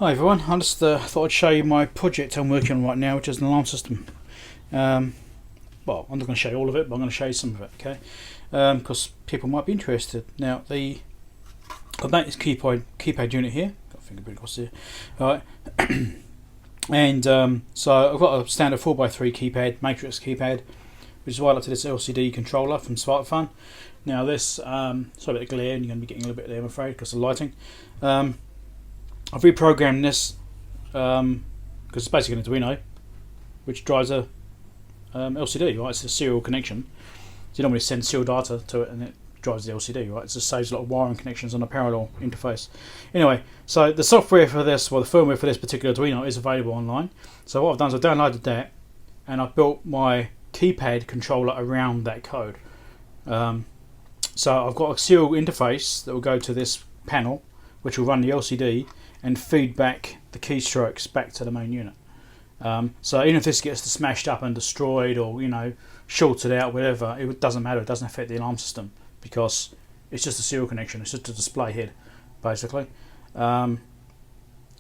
Hi everyone, I just thought I'd show you my project I'm working on right now, which is an alarm system. Well, I'm not going to show you all of it, but I'm going to show you some of it, okay? Because people might be interested. Now, I've made this keypad unit here. Got a fingerprint across here. Alright. And so I've got a standard 4x3 keypad, matrix keypad, which is wired up to this LCD controller from Sparkfun. Now this, sorry about the glare, and you're going to be getting a little bit there, I'm afraid, because of the lighting. I've reprogrammed this because it's basically an Arduino, which drives a LCD. Right, it's a serial connection. So you normally send serial data to it, and it drives the LCD. Right, it just saves a lot of wiring connections on a parallel interface. Anyway, so the software for this, well, the firmware for this particular Arduino is available online. So what I've done is I've downloaded that, and I've built my keypad controller around that code. So I've got a serial interface that will go to this panel, which will run the LCD and feed back the keystrokes back to the main unit. So even if this gets smashed up and destroyed, or shorted out, whatever, it doesn't matter. It doesn't affect the alarm system because it's just a serial connection. It's just a display head, basically. So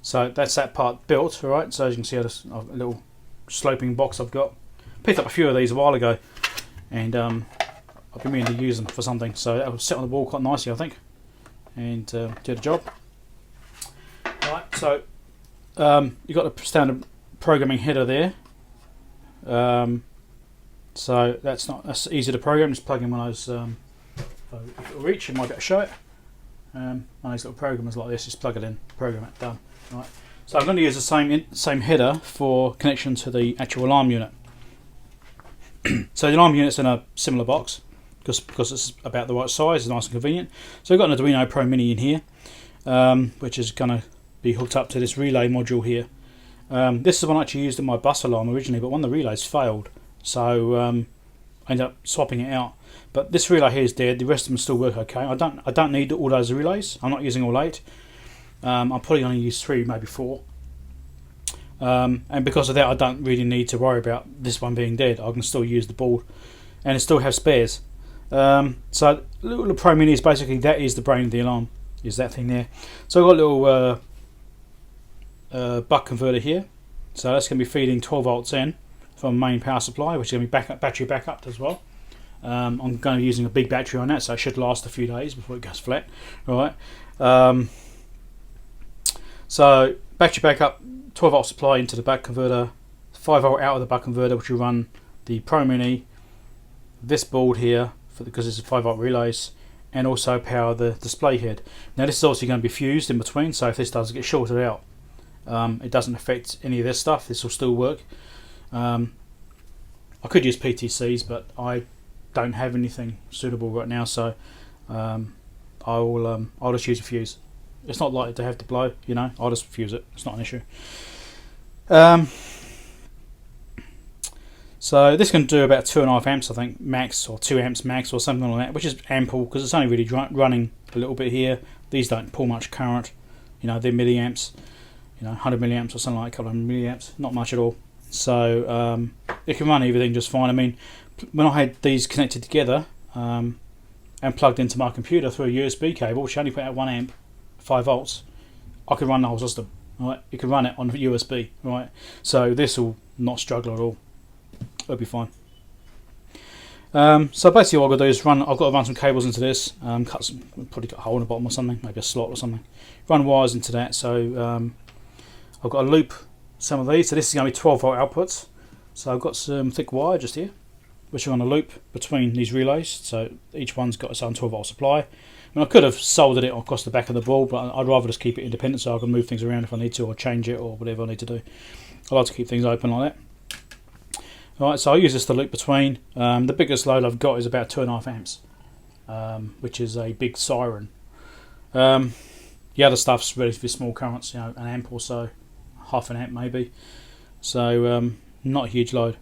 that's that part built. All right. So as you can see, a little sloping box I've got. Picked up a few of these a while ago, and I've been meaning to use them for something. So that will sit on the wall quite nicely, I think, and do the job. Right, so you've got the standard programming header there. So that's easy to program. Just plug in one of those. If it'll reach, you might be able to show it. One of these little programmers like this. Just plug it in, program it, done. Right. So I'm going to use the same header for connection to the actual alarm unit. So the alarm unit's in a similar box because it's about the right size. It's nice and convenient. So I've got an Arduino Pro Mini in here, which is going to be hooked up to this relay module here. This is the one I actually used in my bus alarm originally, but one of the relays failed, so I ended up swapping it out. But this relay here is dead. The rest of them still work okay. I don't need all those relays. I'm not using all 8. I'm probably going to use 3, maybe 4. And because of that, I don't really need to worry about this one being dead. I can still use the board, and it still have spares. So the Pro Mini is basically, that is the brain of the alarm. Is that thing there? So I've got a little buck converter here, so that's going to be feeding 12 volts in from main power supply, which is going to be battery backup as well. I'm going to be using a big battery on that, so it should last a few days before it goes flat. Right. So battery backup, 12 volt supply into the buck converter, 5 volt out of the buck converter, which will run the Pro Mini, this board here because it's a 5 volt relays, and also power the display head. Now this is obviously going to be fused in between, so if this does get shorted out, it doesn't affect any of this stuff. This will still work. I could use PTCs, but I don't have anything suitable right now, so I'll just use a fuse. It's not likely to have to blow, I'll just fuse it. It's not an issue. So this can do about 2.5 amps, I think, max, or 2 amps max, or something like that, which is ample because it's only really running a little bit here. These don't pull much current, they're milliamps. 100 milliamps or something like a couple of milliamps, not much at all. So it can run everything just fine. I mean, when I had these connected together and plugged into my computer through a USB cable, which only put out 1 amp, 5 volts, I could run the whole system. Right, you can run it on USB. Right, so this will not struggle at all. It'll be fine. So basically, what I've got to do is I've got to run some cables into this. Probably got a hole in the bottom or something, maybe a slot or something. Run wires into that. So I've got to loop some of these. So this is going to be 12 volt outputs. So I've got some thick wire just here, which I'm going to loop between these relays. So each one's got its own 12 volt supply. I mean, I could have soldered it across the back of the board, but I'd rather just keep it independent so I can move things around if I need to, or change it, or whatever I need to do. I like to keep things open like that. Alright, so I'll use this to loop between. The biggest load I've got is about 2.5 amps, which is a big siren. The other stuff's relatively small currents, an amp or so, half an amp maybe. So not a huge load.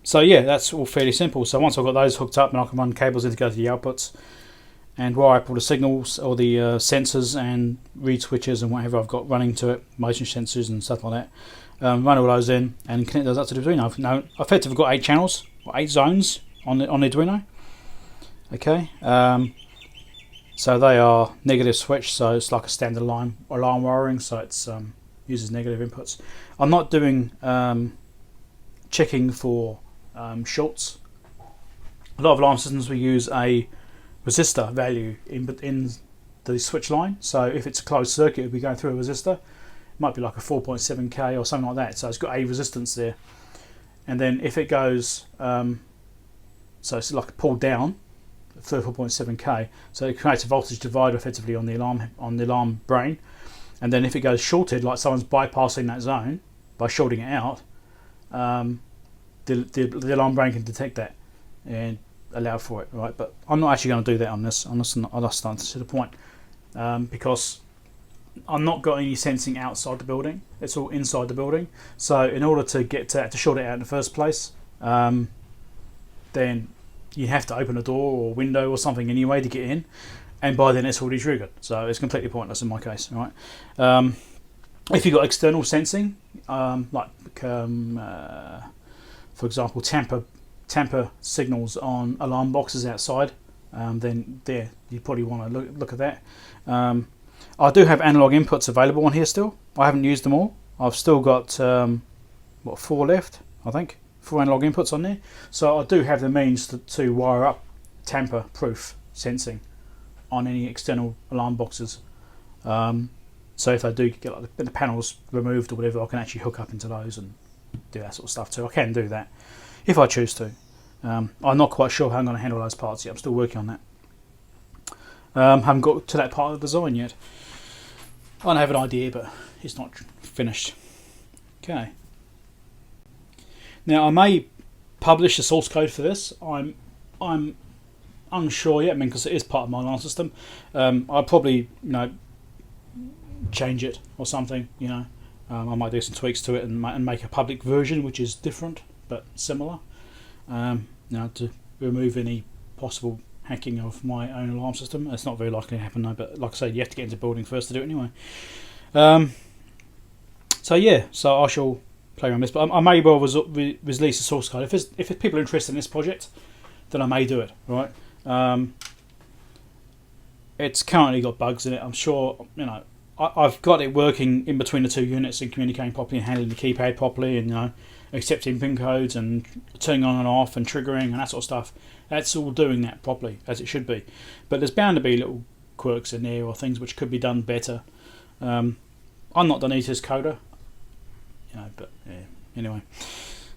So yeah, that's all fairly simple. So once I've got those hooked up, then I can run cables in to go to the outputs and wire up all the signals, or the sensors and read switches and whatever I've got running to it, motion sensors and stuff like that. Run all those in and connect those up to the Arduino. Now, I've effectively got 8 channels, or 8 zones on the Arduino. Okay. So they are negative switch, so it's like a standard alarm wiring, so it's uses negative inputs. I'm not doing checking for shorts. A lot of alarm systems will use a resistor value in the switch line, so if it's a closed circuit, it'll be going through a resistor. It might be like a 4.7k or something like that, so it's got a resistance there. And then if it goes, so it's like pulled down, 34.7k, so it creates a voltage divider effectively on the alarm brain. And then if it goes shorted, like someone's bypassing that zone by shorting it out, the alarm brain can detect that and allow for it, right? But I'm not actually going to do that on this. I'm just starting to see the point, because I'm not got any sensing outside the building. It's all inside the building. So in order to get to short it out in the first place, then you have to open a door or window or something anyway to get in, and by then it's already triggered. So it's completely pointless in my case, right? If you've got external sensing, for example, tamper signals on alarm boxes outside, then there you probably want to look at that. I do have analog inputs available on here still. I haven't used them all. I've still got 4 left, I think. 4 analog inputs on there. So I do have the means to wire up tamper-proof sensing on any external alarm boxes. So if I do get like the panels removed or whatever, I can actually hook up into those and do that sort of stuff too. I can do that if I choose to. I'm not quite sure how I'm going to handle those parts yet. I'm still working on that. Haven't got to that part of the design yet. I have an idea, but it's not finished. Okay. Now I may publish the source code for this. I'm unsure yet. I mean, because it is part of my alarm system. I'll probably change it or something. I might do some tweaks to it and make a public version which is different but similar. To remove any possible hacking of my own alarm system. It's not very likely to happen though, but like I say, you have to get into building first to do it anyway. So I shall play around this, but I may well release the source code. If people are interested in this project, then I may do it, right? It's currently got bugs in it. I'm sure, I've got it working in between the 2 units and communicating properly and handling the keypad properly and, accepting pin codes and turning on and off and triggering and that sort of stuff. That's all doing that properly as it should be. But there's bound to be little quirks in there or things which could be done better. I'm not the neatest coder, but yeah, anyway.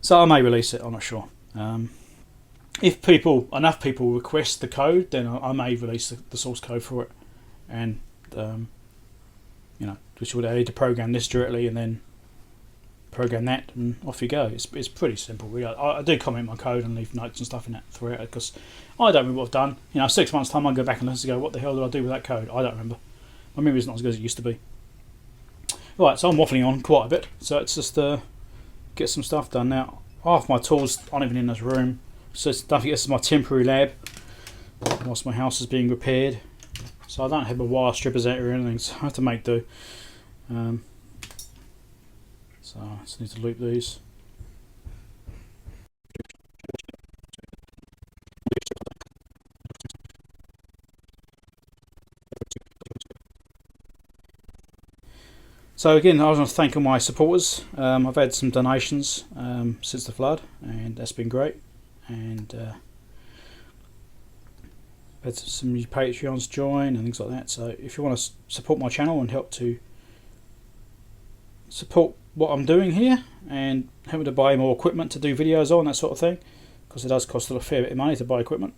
So I may release it, I'm not sure. If enough people request the code, then I may release the source code for it. And, which would allow you to program this directly and then program that and off you go. It's pretty simple. I do comment my code and leave notes and stuff in that throughout because I don't remember what I've done. 6 months time I go back and listen to go, what the hell did I do with that code? I don't remember. My memory's not as good as it used to be. Right, so I'm waffling on quite a bit. So it's just get some stuff done now. Half my tools aren't even in this room. So don't forget, this is my temporary lab whilst my house is being repaired. So I don't have my wire strippers out or anything, so I have to make do. So I just need to loop these. So again, I want to thank all my supporters. I've had some donations since the flood, and that's been great. And had some new Patreons join and things like that. So if you want to support my channel and help to support what I'm doing here and help me to buy more equipment to do videos on, that sort of thing, because it does cost a fair bit of money to buy equipment,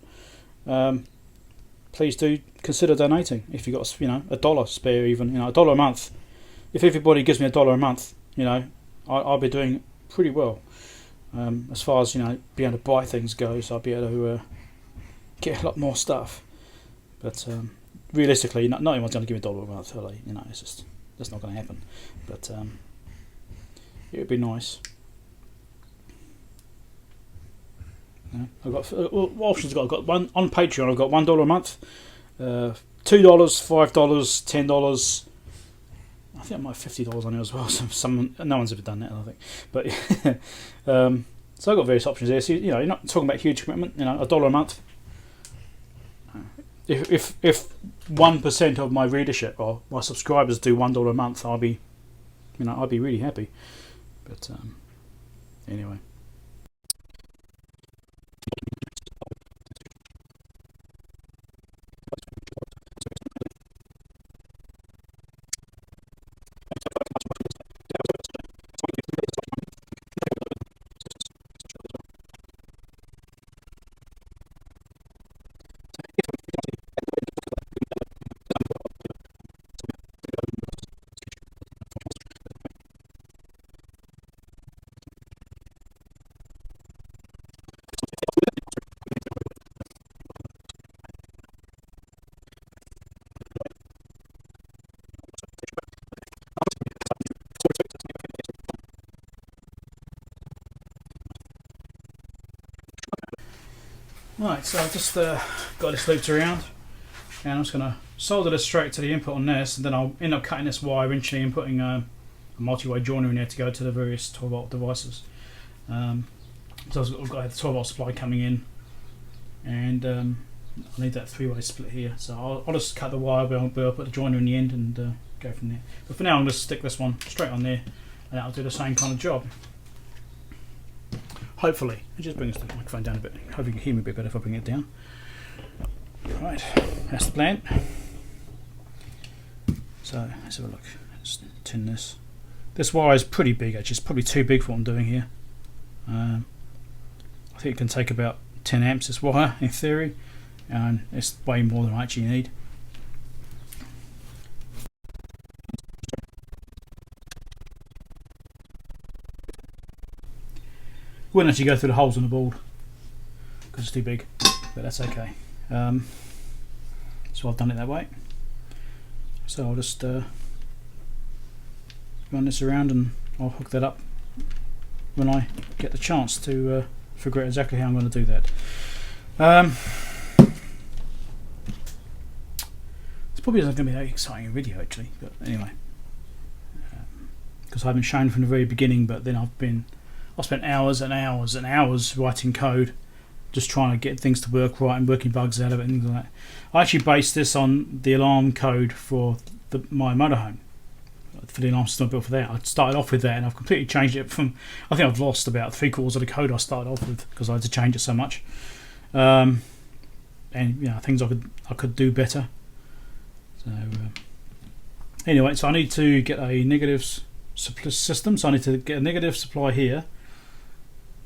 please do consider donating. If you've got $1 spare, even $1 a month, if everybody gives me $1 a month, I'll be doing pretty well. As far as being able to buy things goes, I'll be able to get a lot more stuff. But realistically, not anyone's going to give me $1 a month, are they? It's just that's not going to happen. But it would be nice. I've got what options I've got one on Patreon. I've got $1 a month, $2, $5, $10. I think I might have $50 on it as well. No one's ever done that, I think. But so I've got various options there. So you're not talking about huge commitment. $1 a month. if 1% of my readership or my subscribers do $1 a month, I'll be really happy. But anyway. Right, so I've just got this looped around, and I'm just going to solder this straight to the input on this, and then I'll end up cutting this wire eventually and putting a multi-way joiner in there to go to the various 12-volt devices. So I've got a 12-volt supply coming in, and I need that 3-way split here. So I'll just cut the wire, but I'll put the joiner in the end and go from there. But for now, I'm going to stick this one straight on there, and that'll do the same kind of job. Hopefully. I'll just bring this microphone down a bit. Hope you can hear me a bit better if I bring it down. Right, that's the plan. So let's have a look. Let's tin this. This wire is pretty big actually. It's probably too big for what I'm doing here. I think it can take about 10 amps this wire in theory, and it's way more than I actually need. Wouldn't actually go through the holes on the board because it's too big, but that's okay. So I've done it that way. So I'll just run this around and I'll hook that up when I get the chance to figure out exactly how I'm going to do that. It's probably not going to be that exciting a video actually, but anyway, because I haven't shown from the very beginning, but then I've spent hours and hours and hours writing code, just trying to get things to work right and working bugs out of it and things like that. I actually based this on the alarm code for my motorhome, for the alarm system I built for that. I started off with that, and I've completely changed it from. I think I've lost about 3/4 of the code I started off with because I had to change it so much. And things I could do better. So anyway, so I need to get a negative system. So I need to get a negative supply here,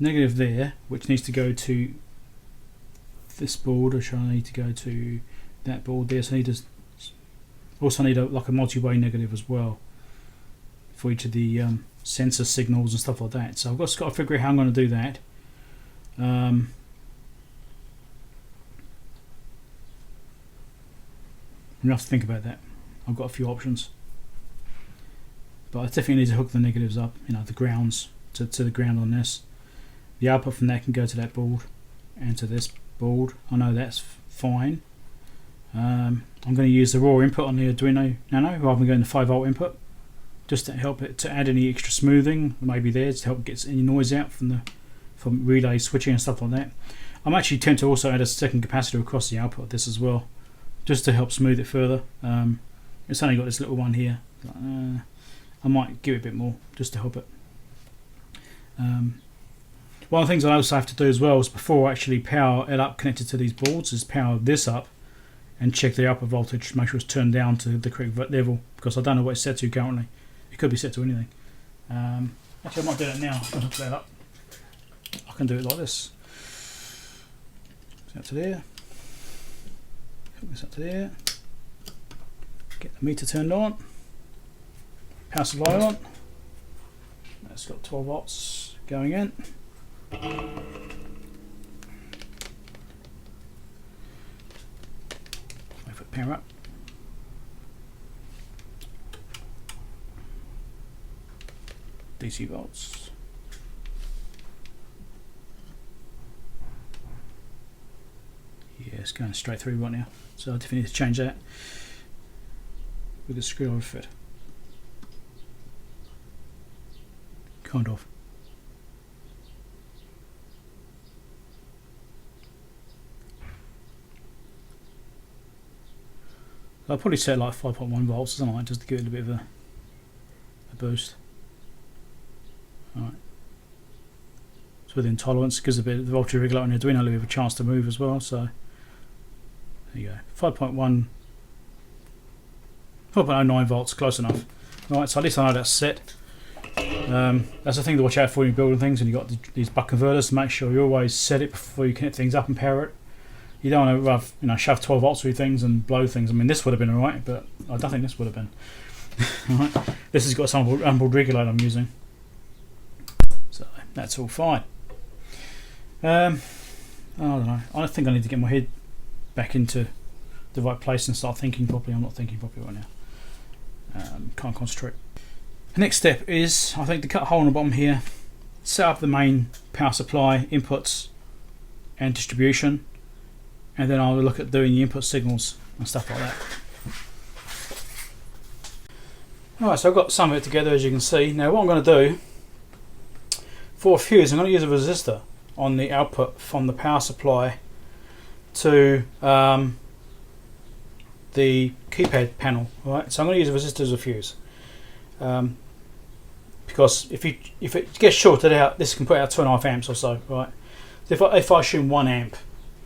negative there, which needs to go to this board, or should I need to go to that board there? So I need to also need like a multi-way negative as well for each of the sensor signals and stuff like that. So I've just got to figure out how I'm going to do that. I'm going to have to think about that. I've got a few options, but I definitely need to hook the negatives up, the grounds to the ground on this. The output from that can go to that board and to this board. I know that's fine. I'm going to use the raw input on the Arduino Nano rather than going to 5-volt input, just to help it to add any extra smoothing maybe there to help get any noise out from relay switching and stuff like that. I'm actually tempted to also add a second capacitor across the output of this as well, just to help smooth it further. It's only got this little one here. I might give it a bit more just to help it. One of the things I also have to do as well is, before I actually power it up connected to these boards, is power this up and check the output voltage, make sure it's turned down to the correct level, because I don't know what it's set to currently. It could be set to anything. Actually, I might do that now. I'll hook that up. I can do it like this. Up to there. Hook this up to there. Get the meter turned on. Power supply on. That's got 12 volts going in. Wait for the power up. DC volts. Yeah, it's going straight through right now, so I definitely need to change that with the screwdriver fit. Kind of. I'll probably set like 5.1 volts or something like that, just to give it a bit of a boost. Alright. So within tolerance, gives a bit of the voltage regulator on the Arduino a bit of a chance to move as well. So there you go. 5.09 volts, close enough. Alright, so at least I know that's set. That's the thing to watch out for when you're building things and you've got these buck converters, to make sure you always set it before you connect things up and power it. You don't want to shove 12 volts through things and blow things. I mean, this would have been alright, but I don't think this would have been. Alright. This has got some onboard regulator I'm using, so that's all fine. I don't know. I think I need to get my head back into the right place and start thinking properly. I'm not thinking properly right now. Can't concentrate. The next step is, I think, to cut a hole in the bottom here, set up the main power supply, inputs and distribution, and then I'll look at doing the input signals and stuff like that. Alright, so I've got some of it together, as you can see. Now what I'm going to do, for a fuse, I'm going to use a resistor on the output from the power supply to the keypad panel. Right, so I'm going to use a resistor as a fuse, because if it gets shorted out, this can put out 2.5 amps or so. Right, so if I assume 1 amp,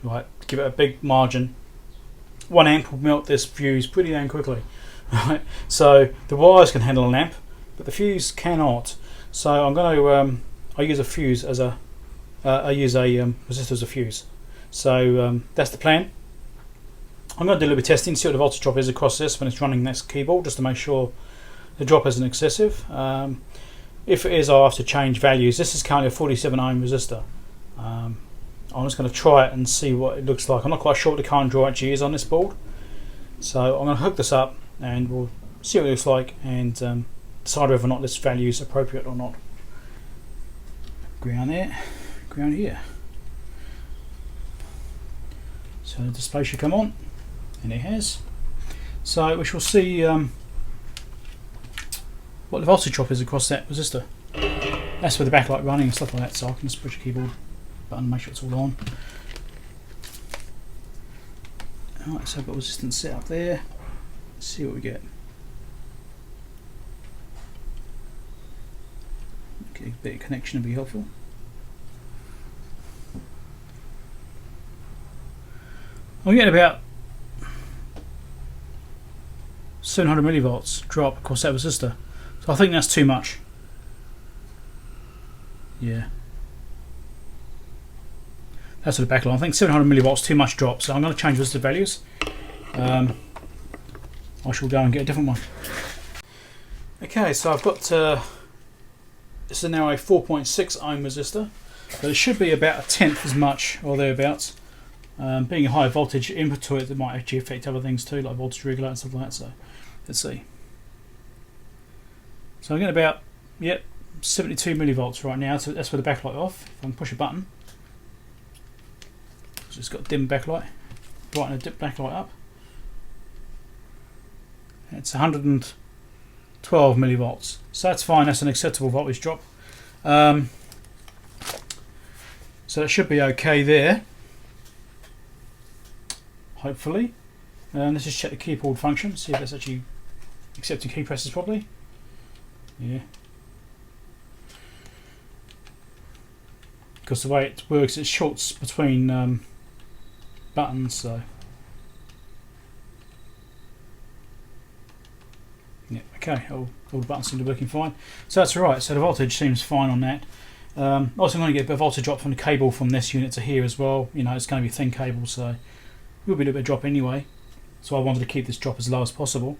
right, give it a big margin, 1 amp will melt this fuse pretty damn quickly. Right, so the wires can handle an amp, but the fuse cannot. So I'm going to I use a fuse as a resistor as a fuse. So that's the plan. I'm going to do a little bit of testing, see what the voltage drop is across this when it's running this keyboard, just to make sure the drop isn't excessive. If it is, I'll have to change values. This is currently a 47 ohm resistor. I'm just going to try it and see what it looks like. I'm not quite sure what the current draw actually is on this board, so I'm going to hook this up and we'll see what it looks like and decide whether or not this value is appropriate or not. Ground there, ground here. So the display should come on, and it has. So we shall see what the voltage drop is across that resistor. That's with the backlight running and stuff like that, so I can just push the keyboard button and make sure it's all on. Alright, so I've got resistance set up there. Let's see what we get. Okay, a bit of connection would be helpful. I'm getting about 700 millivolts drop across that resistor, so I think that's too much. Yeah, that's with the backlight. I think 700 millivolts too much drop, so I'm going to change resistor values. I shall go and get a different one. Okay, so I've got this is now a 4.6 ohm resistor, but it should be about 1/10 as much or thereabouts. Being a high voltage input to it, it might actually affect other things too, like voltage regulator and stuff like that. So let's see. So I'm getting about 72 millivolts right now. So that's with the backlight off. If I can push a button, so it's got dim backlight, brighten the dip backlight up. It's 112 millivolts. So that's fine. That's an acceptable voltage drop. So that should be okay there. Hopefully. Let's just check the keyboard function, see if it's actually accepting key presses properly. Yeah. Because the way it works, it shorts between buttons, so. Yeah, okay, all the buttons seem to be working fine. So that's alright, so the voltage seems fine on that. Also, I'm going to get a bit of voltage drop from the cable from this unit to here as well. You know, it's going to be a thin cable, so will be a little bit of drop anyway, so I wanted to keep this drop as low as possible.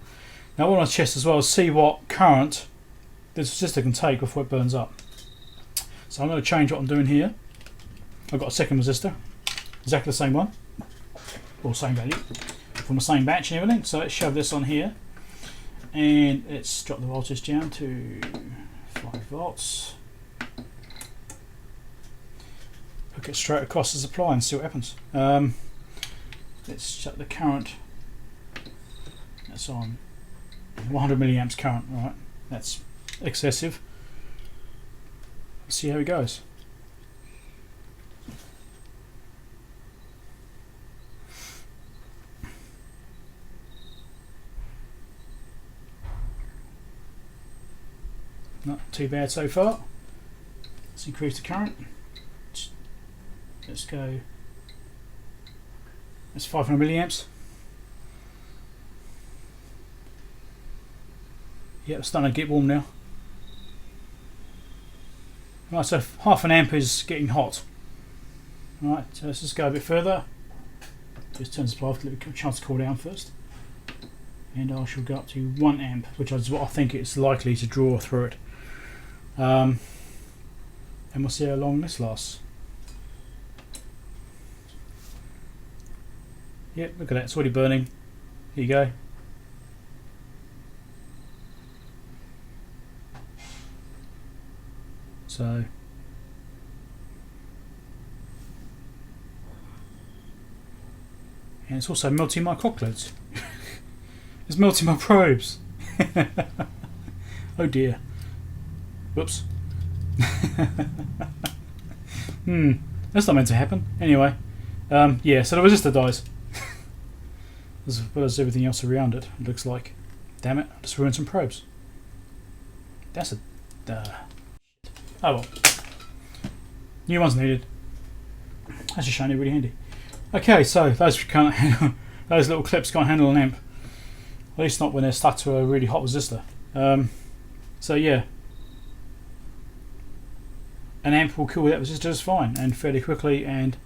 Now what I want to test as well is see what current this resistor can take before it burns up. So I'm going to change what I'm doing here. I've got a second resistor, exactly the same one, or same value, from the same batch and everything. So let's shove this on here, and let's drop the voltage down to 5 volts. Hook it straight across the supply and see what happens. Let's set the current. That's on 100 milliamps current. Right, that's excessive. Let's see how it goes. Not too bad so far. Let's increase the current. Let's go. That's 500 milliamps. Yeah, it's starting to get warm now. Right, so half an amp is getting hot. Right, so let's just go a bit further. Just turn the supply off to give it a chance to cool down first. And I shall go up to 1 amp, which is what I think it's likely to draw through it. And we'll see how long this lasts. Yep, look at that, it's already burning. Here you go. So, and it's also melting my cockles. It's melting my probes. Oh dear. Whoops. That's not meant to happen. Anyway, yeah, so the resistor dies. As well as everything else around it, it looks like. Damn it, I just ruined some probes. That's a... oh well. New ones needed. That's a shame, they're really handy. Okay, so those can't handle, those little clips can't handle an amp. At least not when they're stuck to a really hot resistor. So yeah, an amp will kill that resistor just fine and fairly quickly, and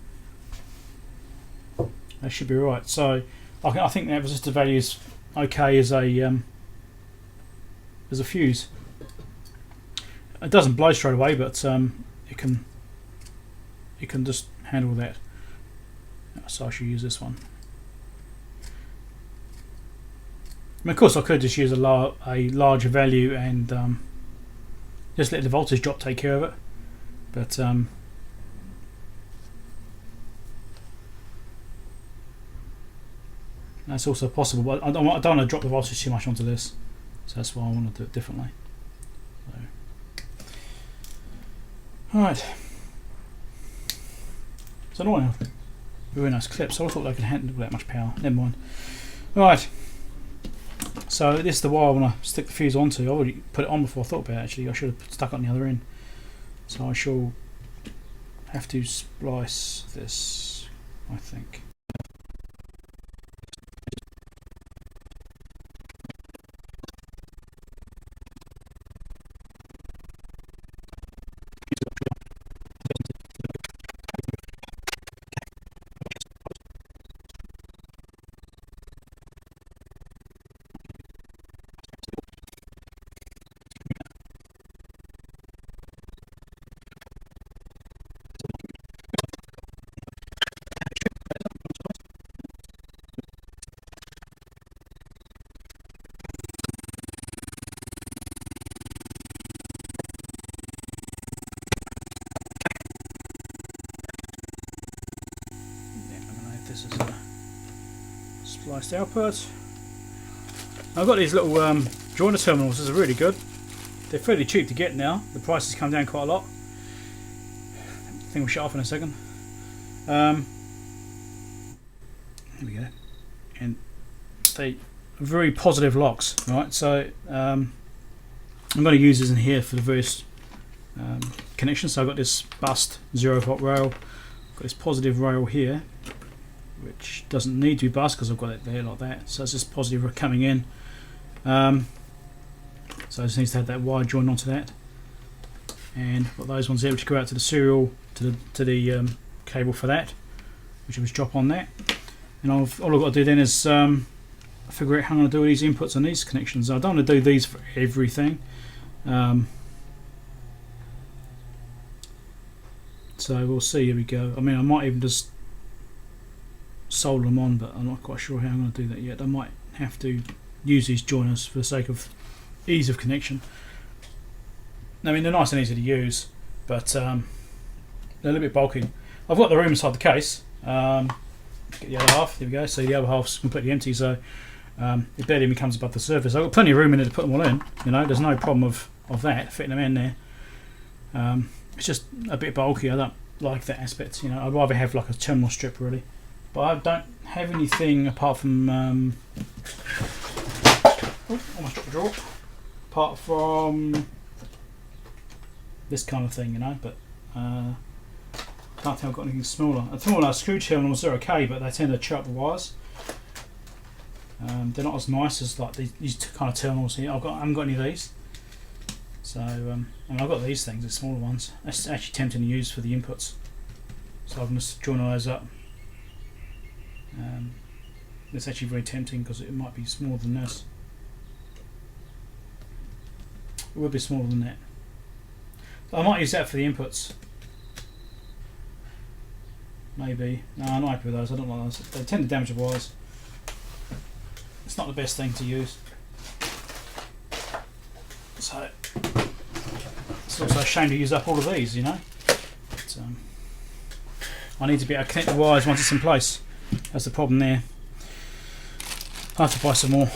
that should be right. So I think that resistor value is okay as a fuse. It doesn't blow straight away, but it can just handle that. So I should use this one. I mean, of course, I could just use a larger value and just let the voltage drop take care of it. But that's also possible. But I don't want to drop the voltage too much onto this, so that's why I want to do it differently. So. Alright. It's annoying. Very nice clip, so I thought they could handle that much power. Never mind. Right. So this is the wire I want to stick the fuse onto. I already put it on before I thought about it actually. I should have stuck it on the other end. So I shall have to splice this, I think. This is a spliced output. I've got these little joiner terminals. These are really good. They're fairly cheap to get now. The price has come down quite a lot. I think we'll shut off in a second. There we go. And they are very positive locks, right? So I'm going to use this in here for the various connections. So I've got this bust 0-volt rail. I've got this positive rail here, which doesn't need to be bust because I've got it there like that. So it's just positive coming in. So I just need to have that wire joined onto that, and I've got those ones there which go out to the serial to the cable for that, which I just drop on that. And all I've got to do then is figure out how I'm going to do all these inputs and these connections. I don't want to do these for everything. So we'll see. Here we go. I mean, I might even just solder them on, but I'm not quite sure how I'm going to do that yet. I might have to use these joiners for the sake of ease of connection. I mean, they're nice and easy to use, but they're a little bit bulky. I've got the room inside the case. Get the other half. There we go. So the other half's completely empty, so it barely even comes above the surface. I've got plenty of room in it to put them all in. You know, there's no problem of that fitting them in there. It's just a bit bulky. I don't like that aspect. You know, I'd rather have like a terminal strip really. But I don't have anything apart from almost dropped the drawer. Apart from this kind of thing, you know. But can't think I've got anything smaller. I thought our screw terminals are okay, but they tend to chew up the wires. They're not as nice as like these kind of terminals here. I haven't got any of these. So and I've got these things, the smaller ones. That's actually tempting to use for the inputs. So I can just join all those up. It's actually very tempting because it might be smaller than this. It would be smaller than that. So I might use that for the inputs. Maybe. No, I'm not happy with those. I don't like those. They tend to damage the wires. It's not the best thing to use. So it's also a shame to use up all of these, you know. But, I need to be able to connect the wires once it's in place. That's the problem there. I have to buy some more.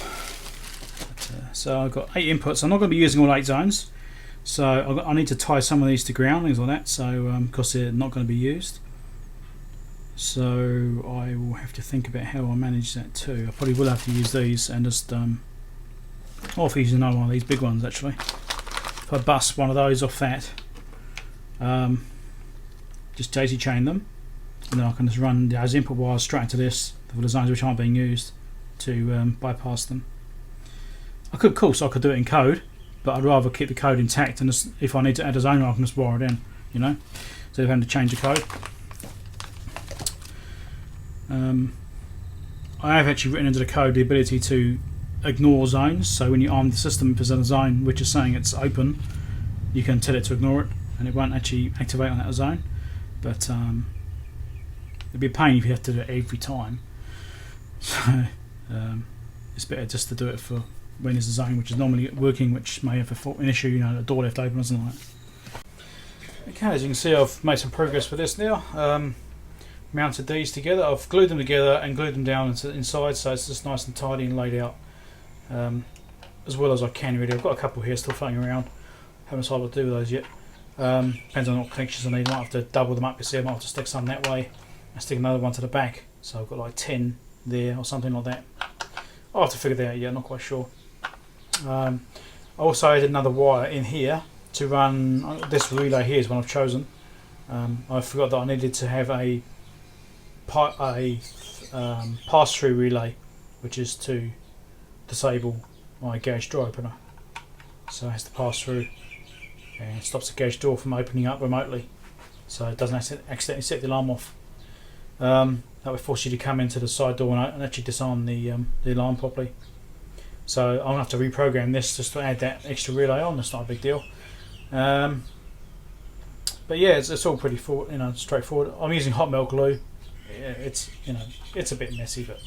But, so I've got 8 inputs. I'm not going to be using all 8 zones. So I need to tie some of these to ground, things like that. So because they're not going to be used. So I will have to think about how I manage that too. I probably will have to use these and just I'll use another one of these big ones actually. If I bust one of those off that, just daisy chain them, and then I can just run those input wires straight into this for the zones which aren't being used to bypass them. I could, of course, I could do it in code, but I'd rather keep the code intact, and just, if I need to add a zone, I can just wire it in, you know, instead of having to change the code. I have actually written into the code the ability to ignore zones, so when you arm the system if there's a zone which is saying it's open, you can tell it to ignore it and it won't actually activate on that zone. But it'd be a pain if you have to do it every time. So it's better just to do it for when there's a zone which is normally working, which may have an issue, you know, a door left open or something like that. Okay, as you can see, I've made some progress with this now. Mounted these together. I've glued them together and glued them down inside, so it's just nice and tidy and laid out as well as I can really. I've got a couple here still floating around. Haven't decided what to do with those yet. Depends on what connections I need. I might have to double them up, you see. I might have to stick some that way and stick another one to the back. So I've got like 10 there or something like that. I'll have to figure that out yet, I'm not quite sure. I also added another wire in here to run this relay. Here is one I've chosen. I forgot that I needed to have a pass-through relay, which is to disable my gauge door opener. So it has to pass through and stops the gauge door from opening up remotely, so it doesn't accidentally set the alarm off. That would force you to come into the side door and actually disarm the alarm properly. So I'm going to have to reprogram this just to add that extra relay on. That's not a big deal. But yeah, it's all pretty straightforward. I'm using hot melt glue. It's it's a bit messy, but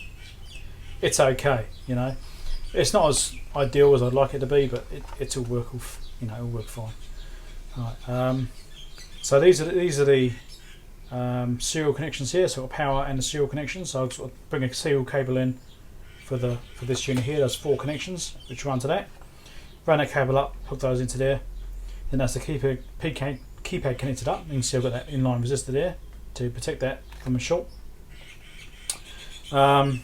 it's okay. You know, it's not as ideal as I'd like it to be, but it's all workable. It'll work fine. Right. So these are the serial connections here. So I've got power and the serial connections. So I'll sort of bring a serial cable in for this unit here. There's 4 connections which run to that. Run that cable up, hook those into there. Then that's the keypad connected up. You can see I've got that inline resistor there to protect that from a short. I'm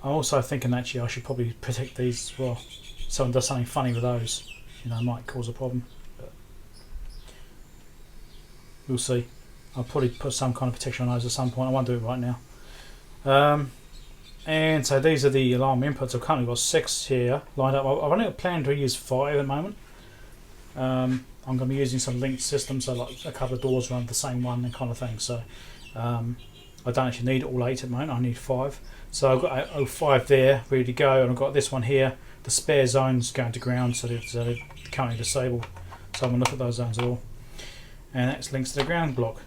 also thinking actually I should probably protect these as well. If someone does something funny with those, it might cause a problem. But we'll see. I'll probably put some kind of protection on those at some point. I won't do it right now. And so these are the alarm inputs. I've currently got 6 here lined up. I've only planned to use 5 at the moment. I'm going to be using some linked systems, so like a couple of doors run the same one and kind of thing. So I don't actually need all 8 at the moment. I need 5. So I've got 5 there ready to go, and I've got this one here. The spare zones going to ground, so they're currently disabled. So I'm going to look at those zones at all, and that's links to the ground block.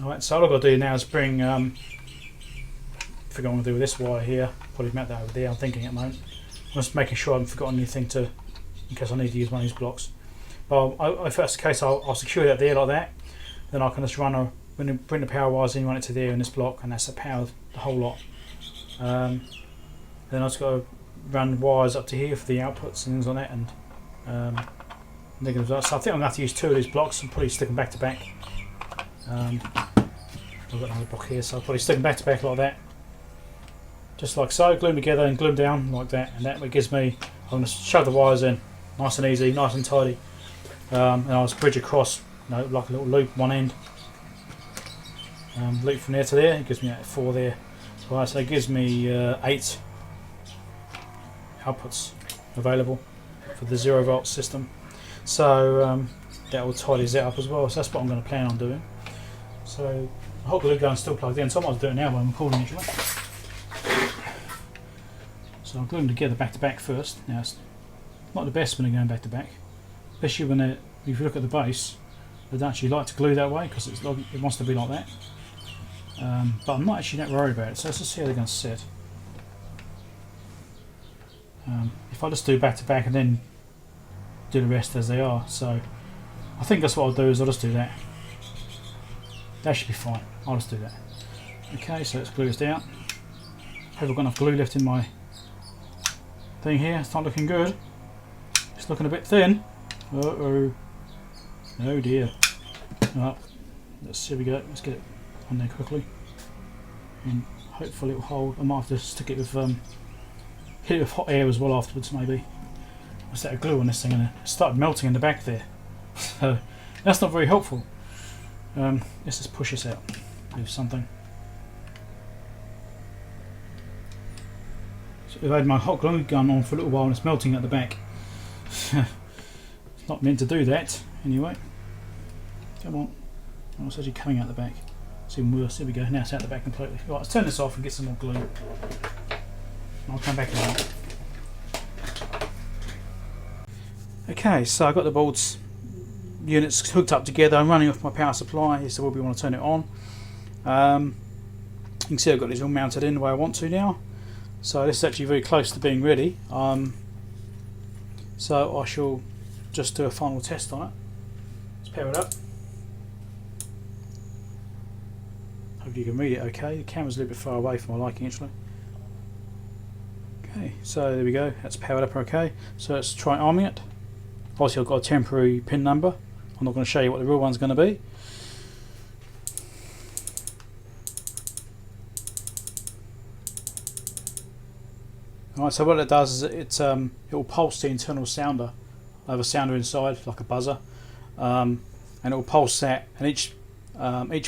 All right. So all I've got to do now is bring. Forgot what I'm going to do with this wire here. Probably mount that over there. I'm thinking at the moment. I'm just making sure I haven't forgotten anything in case I need to use one of these blocks. But if that's the case, I'll secure that there like that. Then I can just bring the power wires in, run it to there in this block, and that's the power of the whole lot. Then I've just got to run wires up to here for the outputs and things like that. And so I think I'm going to have to use 2 of these blocks and probably stick them back to back. I've got another block here, so I'll probably stick them back to back like that. Just like so, glue them together and glue them down like that, and that gives me, I'm going to shove the wires in, nice and easy, nice and tidy. and I'll just bridge across, like a little loop one end, loop from there to there. It gives me 4 there. Right, so it gives me 8 outputs available for the 0 volt system. So that will tidy that up as well. So that's what I'm going to plan on doing. So the hot glue gun's still plugged in, so I might do it now when I'm recording actually. So I'll glue them together back to back first. Now it's not the best when they're going back to back, especially when if you look at the base, they don't actually like to glue that way because it wants to be like that. But I'm not actually that worried about it, so let's just see how they're going to sit. If I just do back to back and then do the rest as they are, so I think that's what I'll do, is I'll just do that. That should be fine, I'll just do that. Okay, so let's glue this down. Hope I've got enough glue left in my thing here. It's not looking good, it's looking a bit thin. Uh-oh, oh dear. Right, here we go, let's get it on there quickly, and hopefully it will hold. I might have to stick it with hit it with hot air as well afterwards maybe. What's that glue on this thing, and it started melting in the back there, so that's not very helpful. Let's just push this out with something. So I've had my hot glue gun on for a little while and it's melting at the back. It's not meant to do that anyway. Come on. Oh, it's actually coming out the back. It's even worse. There we go. Now it's out the back completely. Right, let's turn this off and get some more glue. I'll come back in a minute. Okay, so I've got the board's units hooked up together. I'm running off my power supply, so we want to turn it on. You can see I've got these all mounted in the way I want to now. So this is actually very close to being ready. So I shall just do a final test on it. Let's pair it up. Hope you can read it okay. The camera's a little bit far away for my liking actually. Okay, so there we go. That's powered up okay. So let's try arming it. Obviously I've got a temporary pin number. I'm not going to show you what the real one's going to be. Alright, so what it does is it will pulse the internal sounder. I have a sounder inside, like a buzzer, and it will pulse that, and each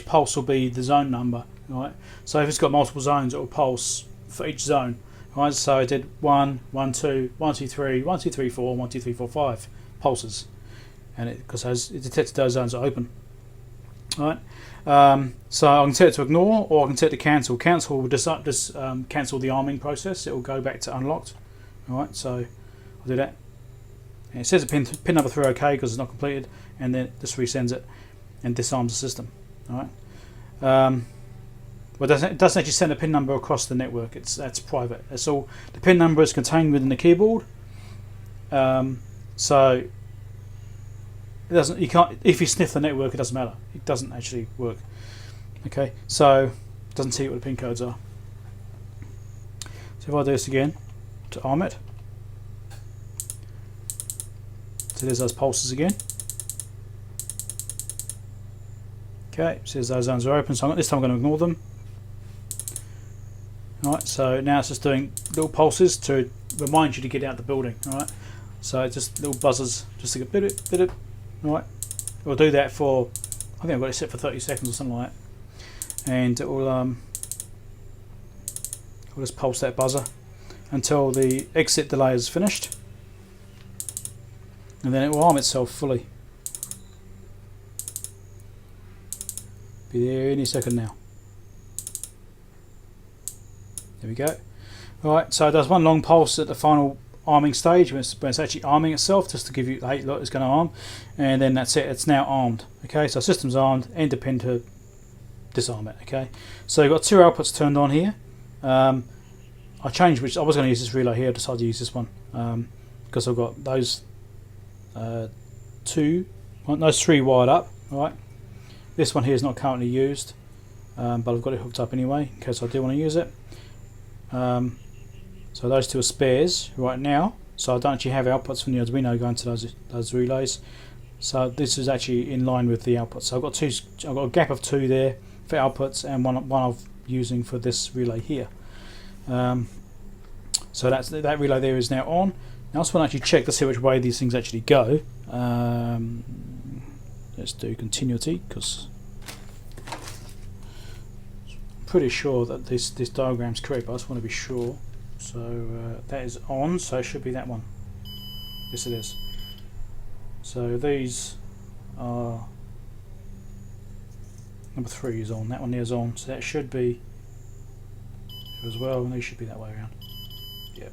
pulse will be the zone number. Right, so if it's got multiple zones, it will pulse for each zone. Right, so I did 1, 1, 2, 1, 2, 3, 1, 2, 3, 4, 1, 2, 3, 4, 5 pulses, and because it detected those zones are open. Right, so I can set it to ignore, or I can set it to cancel. Cancel will just cancel the arming process. It will go back to unlocked. Alright, so I'll do that. And it says pin number 3 okay because it's not completed, and then it just resends it and disarms the system. Alright, well, it doesn't actually send a pin number across the network. That's private. That's all. The pin number is contained within the keyboard. So it doesn't. You can't. If you sniff the network, it doesn't matter. It doesn't actually work. Okay. So it doesn't tell you what the pin codes are. So if I do this again to arm it, so there's those pulses again. Okay. Says those zones are open. So this time I'm going to ignore them. Alright, so now it's just doing little pulses to remind you to get out the building. Alright, so it's just little buzzers, just to get bit. Alright, we'll do that for, I think I've got it set for 30 seconds or something like that, and it will we'll just pulse that buzzer until the exit delay is finished, and then it will arm itself fully. Be there any second now. There we go. Alright, so it does one long pulse at the final arming stage when it's actually arming itself, just to give you, hey, look, it's going to arm, and then that's it, it's now armed. Okay, so system's armed, enter pin to disarm it. Okay, so you've got 2 outputs turned on here. I changed which, I was going to use this relay here, I decided to use this one because I've got those 3 wired up. Alright, this one here is not currently used, but I've got it hooked up anyway in case I do want to use it. So those 2 are spares right now, so I don't actually have outputs from the Arduino going to those relays. So this is actually in line with the outputs. So I've got a gap of 2 there for outputs, and one I'm using for this relay here. So that relay there is now on. Now I just want to actually check to see which way these things actually go. Let's do continuity, because I'm pretty sure that this diagram's correct, but I just want to be sure. So that is on, so it should be that one. Yes it is. So these are, number 3 is on, that one there is on, so that should be as well, and these should be that way around. Yep.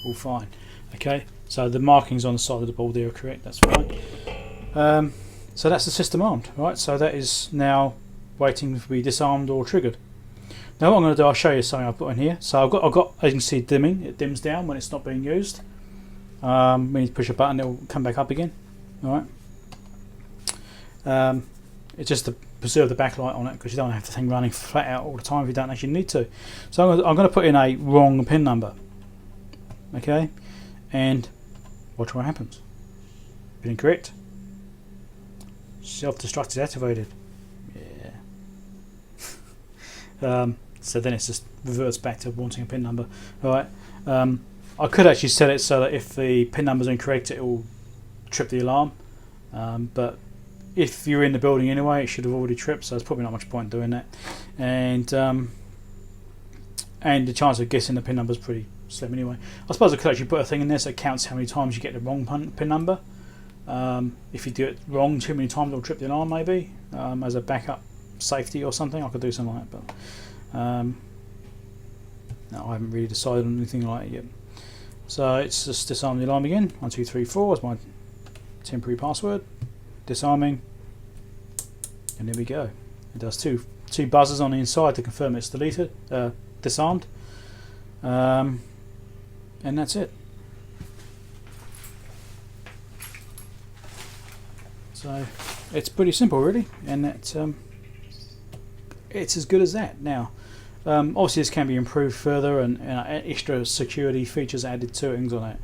All fine. Okay, so the markings on the side of the board there are correct, that's fine. So that's the system armed, right? So that is now waiting to be disarmed or triggered. Now what I'm going to do, I'll show you something I've put in here. So I've got, as you can see, dimming. It dims down when it's not being used. When you push a button, it will come back up again. All right. It's just to preserve the backlight on it, because you don't have the thing running flat out all the time if you don't actually need to. So I'm going to put in a wrong pin number. Okay, and watch what happens. Been incorrect. Self-destruct is activated. Yeah. So then it just reverts back to wanting a pin number. All right. I could actually set it so that if the pin number is incorrect, it will trip the alarm. But if you're in the building anyway, it should have already tripped. So there's probably not much point in doing that. And the chance of guessing the pin number is pretty slim anyway. I suppose I could actually put a thing in there so it counts how many times you get the wrong pin number. If you do it wrong too many times, it'll trip the alarm maybe, as a backup safety or something. I could do something like that, but no, I haven't really decided on anything like it yet. So it's just disarm the alarm again. 1 2 3 4 is my temporary password. Disarming, and there we go. It does two buzzers on the inside to confirm it's deleted, disarmed, and that's it. So it's pretty simple really, and that it's as good as that. Now obviously this can be improved further, and extra security features added to it, things like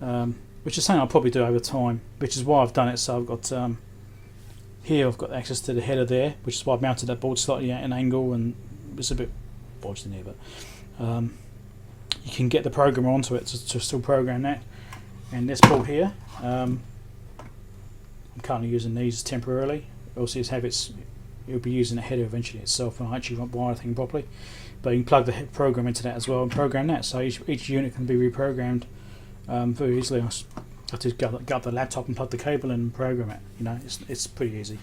that, which is something I'll probably do over time, which is why I've done it. So I've got here I've got access to the header there, which is why I've mounted that board slightly at an angle, and it's a bit bodged in here, but you can get the programmer onto it to still program that. And this board here, I'm currently using these temporarily. Also, it'll be using the header eventually itself when I actually wire the thing properly. But you can plug the program into that as well and program that. So each unit can be reprogrammed very easily. I just get up the laptop and plug the cable in and program it. You know, it's pretty easy.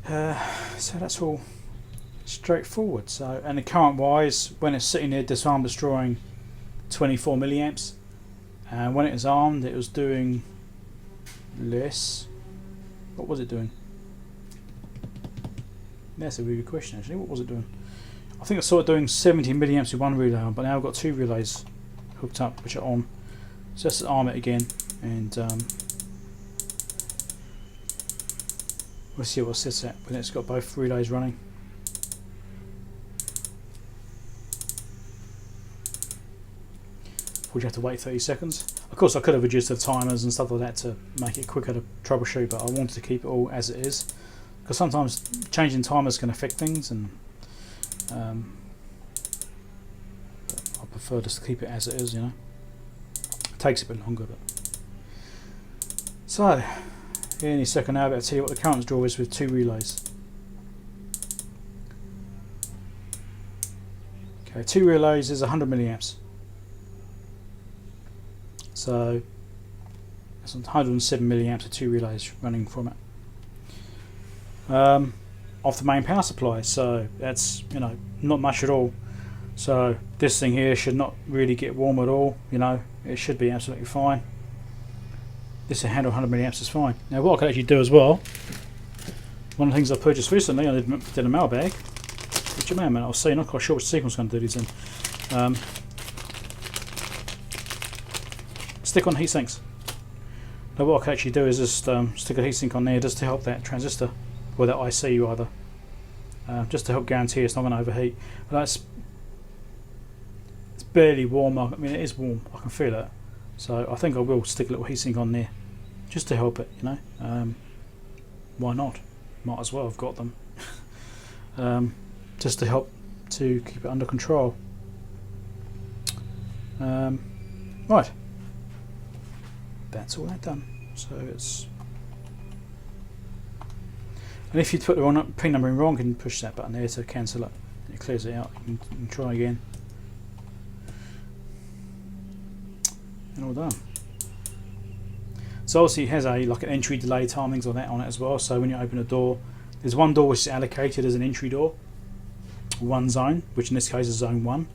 So that's all straightforward. So, and the current wise, when it's sitting there disarmed, destroying 24 milliamps, and when it was armed, it was doing less. What was it doing? That's a really good question actually. What was it doing? I think I saw it doing 70 milliamps with one relay, but now I've got 2 relays hooked up which are on. So let's arm it again, and we'll see what it sits at when it's got both relays running. Would you have to wait 30 seconds? Of course I could have reduced the timers and stuff like that to make it quicker to troubleshoot, but I wanted to keep it all as it is, because sometimes changing timers can affect things, and I prefer just to keep it as it is, you know. It takes a bit longer, but so any second now I'll tell you what the current draw is with 2 relays. Okay, 2 relays is 100 milliamps. So that's 107 milliamps of 2 relays running from it. Off the main power supply, so that's, you know, not much at all. So this thing here should not really get warm at all, you know, it should be absolutely fine. This will handle 100 milliamps is fine. Now what I could actually do as well, one of the things I purchased recently, I did a mailbag, which man, I'll see, not quite sure which sequence I'm going to do these in. Stick on heat sinks. Now what I can actually do is just stick a heatsink on there just to help that transistor, or that IC rather, just to help guarantee it's not going to overheat. But it's barely warm. I mean, it is warm. I can feel it. So I think I will stick a little heatsink on there, just to help it. You know, why not? Might as well. I've got them, just to help to keep it under control. Right, that's all that done. So it's, and if you put the wrong pin number in wrong, you can push that button there to cancel it. It clears it out. You can try again, and all done. So obviously it has a like an entry delay time, things like that on it as well. So when you open a door, there's one door which is allocated as an entry door, one zone, which in this case is zone 1.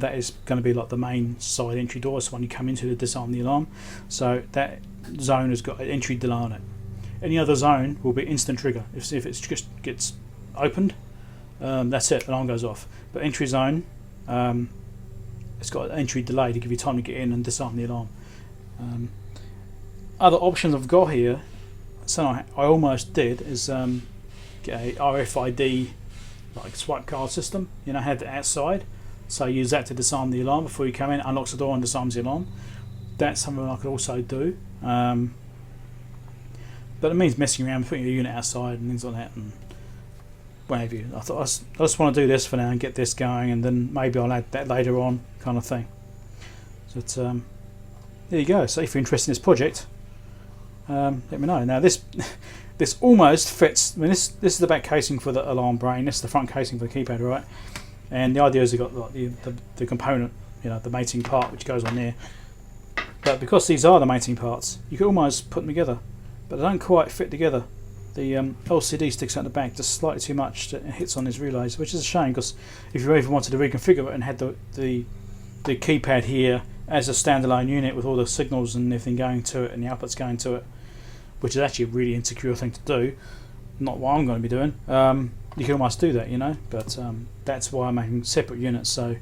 That is going to be like the main side entry door. It's the one you come into to disarm the alarm. So that zone has got an entry delay on it. Any other zone will be instant trigger. If it just gets opened, that's it, alarm goes off. But entry zone, it's got an entry delay to give you time to get in and disarm the alarm. Other options I've got here, so I almost did, is get a RFID like swipe card system. You know, have it outside, so use that to disarm the alarm before you come in, unlocks the door and disarms the alarm. That's something I could also do. But it means messing around, putting your unit outside and things like that, and what have you. I thought I just want to do this for now and get this going, and then maybe I'll add that later on, kind of thing. So it's, there you go. So if you're interested in this project, let me know. Now this almost fits. I mean, this is the back casing for the alarm brain. This is the front casing for the keypad, right? And the idea is you've got like the component, you know, the mating part which goes on there. But because these are the mating parts, you can almost put them together, but they don't quite fit together. The LCD sticks out the back just slightly too much. It hits on these relays, which is a shame, because if you even wanted to reconfigure it and had the keypad here as a standalone unit with all the signals and everything going to it and the outputs going to it, which is actually a really insecure thing to do, not what I'm going to be doing, you can almost do that, you know. But that's why I'm making separate units, so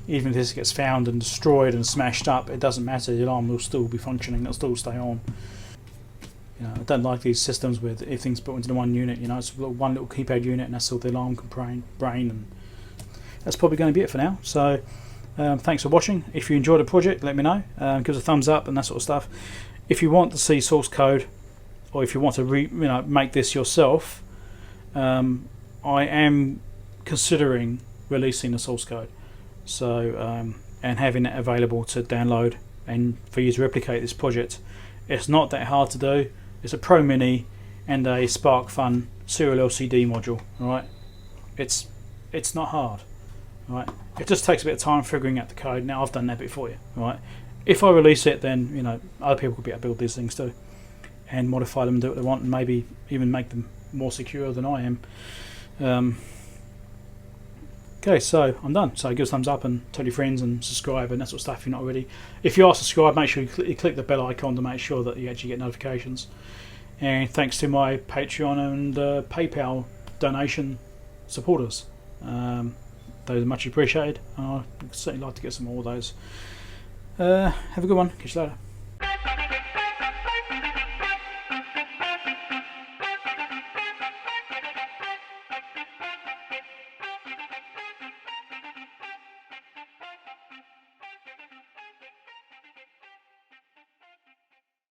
even if this gets found and destroyed and smashed up, it doesn't matter, the alarm will still be functioning, it'll still stay on. You know, I don't like these systems where everything's put into one unit, you know. It's one little keypad unit and that's all the alarm brain, and that's probably going to be it for now. So thanks for watching. If you enjoyed the project, let me know, give us a thumbs up and that sort of stuff. If you want to see source code, or if you want to make this yourself, I am considering releasing the source code, so and having it available to download and for you to replicate this project. It's not that hard to do. It's a Pro Mini and a Sparkfun serial LCD module. All right, it's not hard. All right, it just takes a bit of time figuring out the code. Now I've done that bit for you. All right, if I release it, then you know other people could be able to build these things too, and modify them and do what they want, and maybe even make them more secure than I am. Okay, so I'm done. So give us a thumbs up and tell your friends and subscribe and that sort of stuff if you're not already. If you are subscribed, make sure you click the bell icon to make sure that you actually get notifications. And thanks to my Patreon and PayPal donation supporters. Those are much appreciated. I'd certainly like to get some more of those. Have a good one. Catch you later.